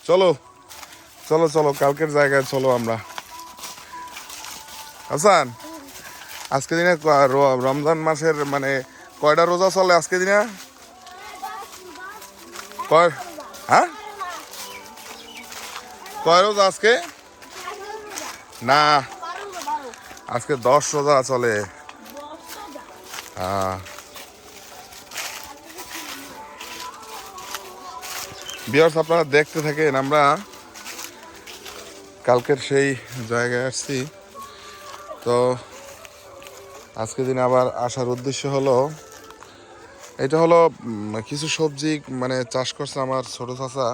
চলো চলো চলো কালকের জায়গায় চলো আমরা। হাসান, আজকে দিনে রমজান মাসের মানে কয়টা রোজা চলে আজকে দিনে? কয়? হ্যাঁ, কয় রোজা আজকে? না, আজকে 10 রোজা চলে। হ্যাঁ, ভিউয়ার্স আপনারা দেখতে থাকেন। আমরা কালকের সেই জায়গায় আসছি। তো আজকে দিন আবার আসার উদ্দেশ্য হলো, এটা হলো কিছু সবজি মানে চাষ করছে আমার ছোট চাচা।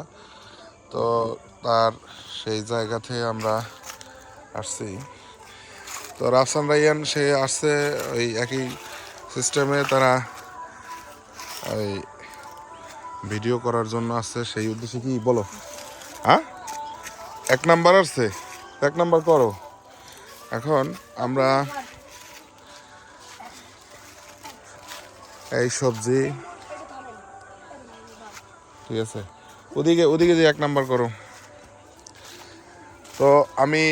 তো তার সেই জায়গা থেকে আমরা আসছি। তো রাফসান রাইয়ান সে আসছে ওই একই সিস্টেমে, তারা ওই ভিডিও করার জন্য আসছে। সেই উদ্দেশ্যে কি বলো? হ্যাঁ, 1 নাম্বার আসছে, 1 নাম্বার করো। এখন আমরা এই সবজি, ঠিক আছে, ওদিকে ওদিকে যে 1 নাম্বার করো। তো আমি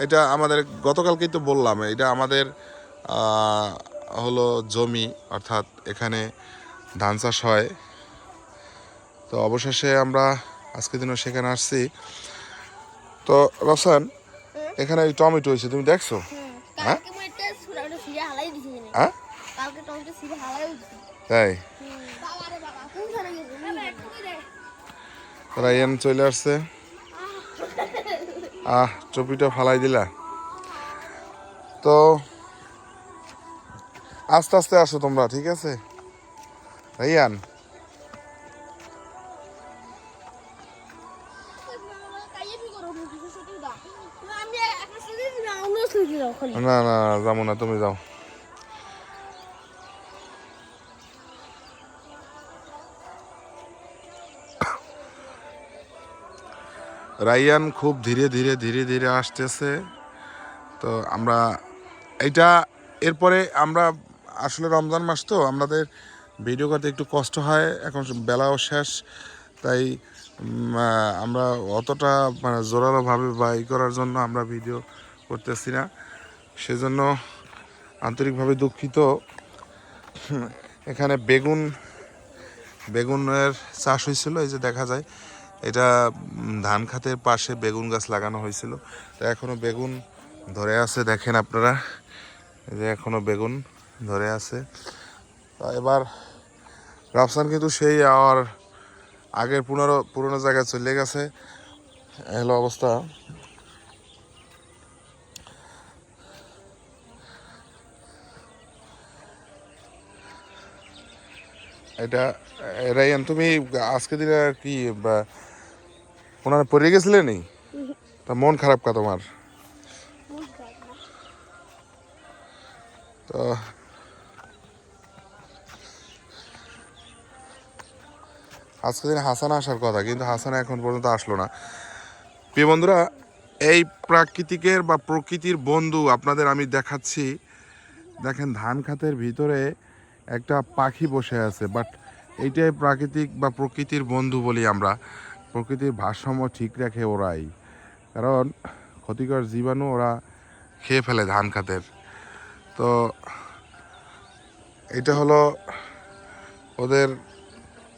এটা আমাদের গতকালকেই তো বললাম, এটা আমাদের হলো জমি, অর্থাৎ এখানে ধান চাষ হয়। তো অবশেষে আমরা আজকে দিনও সেখানে আসছি। তো রসান, এখানে টমেটো হয়েছে, তুমি দেখছো? হ্যাঁ হ্যাঁ, তাই রায়ান চলে আসছে। টপিটা ফালাই দিলা। তো আস্তে আস্তে আসো তোমরা, ঠিক আছে? রায়ান, না না যাবো না, তুমি যাও। রায়ান খুব ধীরে ধীরে ধীরে ধীরে আসতেছে। তো আমরা এইটা এরপরে আমরা আসলে রমজান মাস তো আমাদের ভিডিও করতে একটু কষ্ট হয়, এখন বেলাও শেষ, তাই আমরা অতটা মানে জোরালোভাবে বা ই করার জন্য আমরা ভিডিও করতেছি না, সেজন্য আন্তরিকভাবে দুঃখিত। এখানে বেগুনের চাষ হয়েছিল, এই যে দেখা যায় এটা ধান খাতের পাশে বেগুন গাছ লাগানো হয়েছিল। তো এখনো বেগুন ধরে আছে, দেখেন আপনারা, এই যে এখনো বেগুন ধরে আছে। এবার রাফসান কিন্তু সেই আর আগের পুরনো জায়গায় চলে গেছে। হলো অবস্থা। এটা রায়ান, তুমি আজকে দিনে কি ওনারা পড়ে গেছিলে নি? তা মন খারাপ কা তোমার? তো আজকে দিন হাসান আসার কথা, কিন্তু হাসান এখন পর্যন্ত আসলো না। প্রিয় বন্ধুরা, এই প্রাকৃতিকের বা প্রকৃতির বন্ধু আপনাদের আমি দেখাচ্ছি। দেখেন ধান খাতের ভিতরে একটা পাখি বসে আছে, বাট এইটাই প্রাকৃতিক বা প্রকৃতির বন্ধু বলি আমরা। প্রকৃতির ভারসাম্য ঠিক রাখে ওরাই, কারণ ক্ষতিকর জীবাণু ওরা খেয়ে ফেলে ধান খাতের। তো এটা হলো ওদের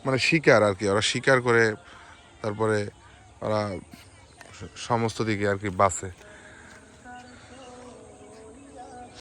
মানে শিকার আর কি, ওরা শিকার করে তারপরে ওরা সমস্ত দিকে আর কি বাঁচে।